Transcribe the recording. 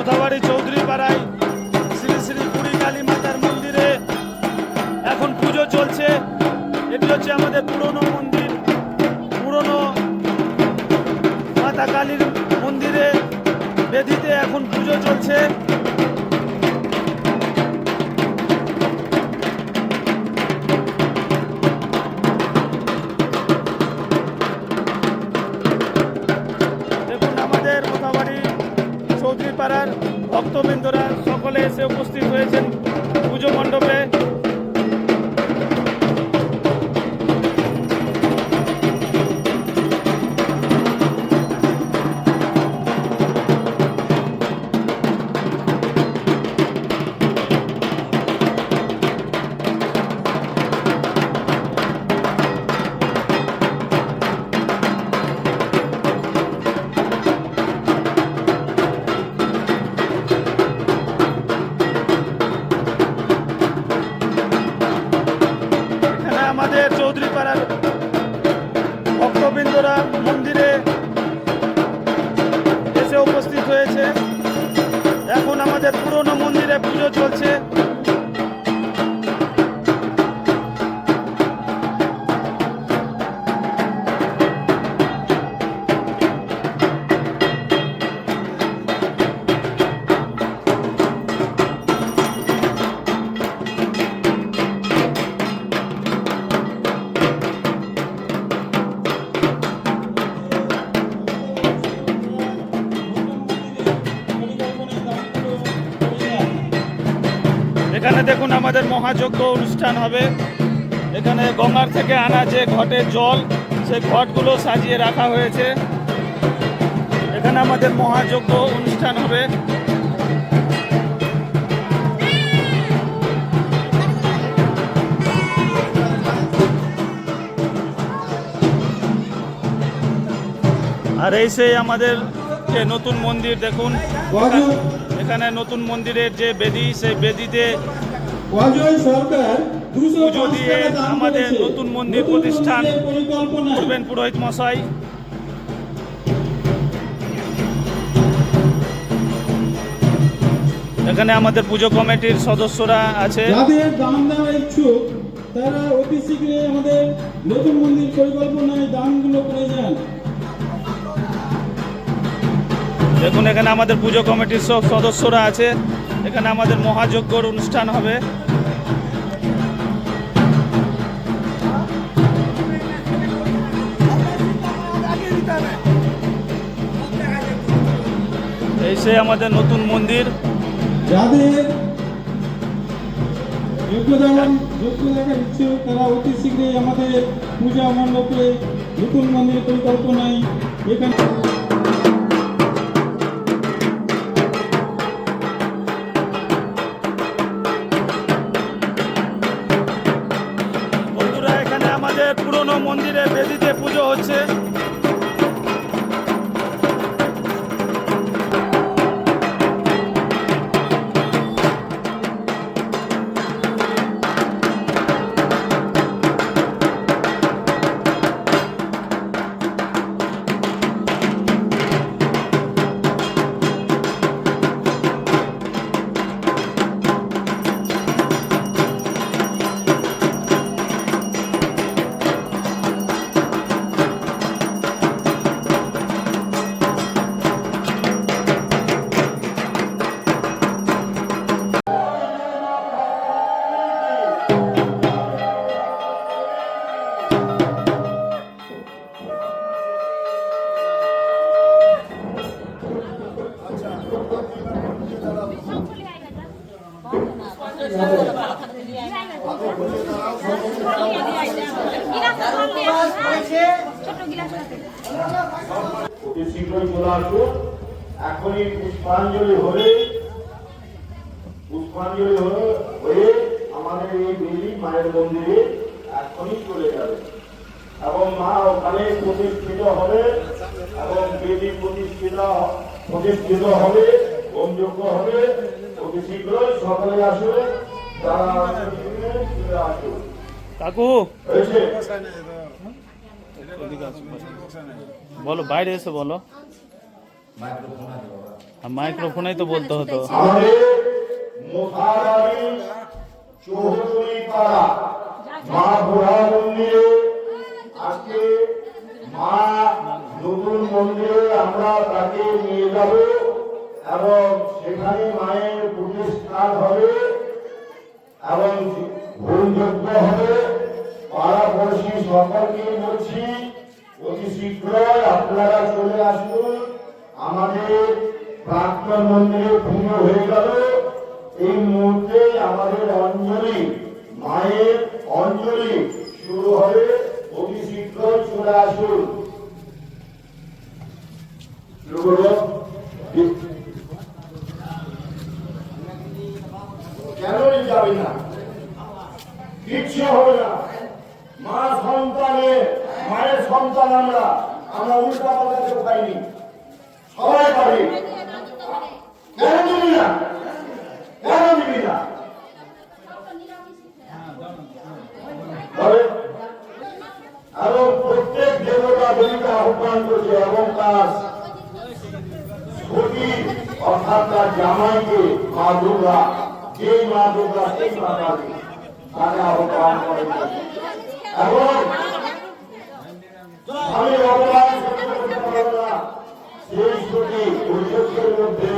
মোথাবাড়ি চৌধুরী পাড়ায় শ্রী শ্রী বুড়ি কালী মাতার মন্দিরে এখন পুজো চলছে। এটি হচ্ছে আমাদের পুরনো মন্দির, পুরনো মাতা কালীর মন্দিরে বেদিতে এখন পুজো চলছে। দেখুন আমাদের মোথাবাড়ি চৌধুরী পাড়ার ভক্তবৃন্দরা সকলে এসে উপস্থিত হয়েছেন পুজো মণ্ডপে। আমাদের চৌধুরী পাড়ার ভক্তবৃন্দরা মন্দিরে এসে উপস্থিত হয়েছে। এখন আমাদের পুরনো মন্দিরে পুজো চলছে। এখানে দেখুন আমাদের মহাযজ্ঞ অনুষ্ঠান হবে। এখানে গঙ্গার থেকে আনা যে ঘটের জল, সেই ঘটগুলো সাজিয়ে রাখা হয়েছে। এখানে আমাদের মহাযজ্ঞ অনুষ্ঠান হবে। আর এই সেই আমাদের যে নতুন মন্দির দেখুন, এখানে নতুন মন্দিরের যে বেদি, সেই বেদিতে পুজো দিয়ে আমাদের নতুন মন্দির প্রতিষ্ঠান করবেন পুরোহিত মশাই। এখানে আমাদের পুজো কমিটির সদস্যরা আছে। যাদের দান দেওয়ার ইচ্ছুক তারা অতি শীঘ্রই আমাদের নতুন মন্দির পরিকল্পনায় দানগুলো করে যান। দেখুন এখানে আমাদের পুজো কমিটির সব সদস্যরা আছে। এখানে আমাদের মহাযজ্ঞর অনুষ্ঠান হবে। এই সে আমাদের নতুন মন্দির। যাদের যোগ্য দেখার ইচ্ছুক তারা অতি শীঘ্রই আমাদের পূজা মণ্ডপে নতুন মন্দির পরিকল্পনায় এখানে পুরনো মন্দিরে বেদিতে পুজো হচ্ছে। অতি শীঘ্রই চলে আসুন। এখনই পুষ্পাঞ্জলি হয়ে আমাদের এই দেবী মায়ের মন্দিরে এখনই চলে যাবে এবং মা ওখানে প্রতিষ্ঠিত হবে এবং দেবী প্রতিষ্ঠিত হবে, হোমযজ্ঞ হবে। অতি শীঘ্রই সকলে আসুন, তারা আসুন। কাকু বলো, বাইরে এসে বলো। মাইক্রোফোনেই তো বলতে হতো। আমাদের মোথাবাড়ি চৌধুরী পাড়া মা বুড়া মন্দিরে আজকে মা নতুন মন্দিরে আমরা তাকে নিয়ে যাব এবং সেখানে মায়ের প্রতিষ্ঠান হবে এবং হোমযজ্ঞ হবে। পাড়াপড়শি সকলকে বলছি অতি শীঘ্রই আপনারা চলে আসুন। আমাদের প্রাক্তন মন্দিরে পুজো হয়ে গেল, এই মুহূর্তে আমাদের অঞ্জলি মায়ের অঞ্জলি শুরু হবে। অতি শীঘ্রই চলে আসুন। শুরু করব। কেন যাবে না? কিচ্ছু হবে না। মা সন্তানের মায়ের সন্তান আমরা উল্টা পাল্টা কেউ পাইনি, সবাই পারি। কেন দিবি না? কেন দিবি না? এবং প্রত্যেক দেবতা দেবীকে আহ্বান করছে এবং তার সতী অর্থাৎ তার জামাইকে মা দুর্গা, যেই মা দুর্গা সেই মা কালী তাকে আহ্বান করে এবং আমি ভগবান সেই সতী বৈশাখের মধ্যে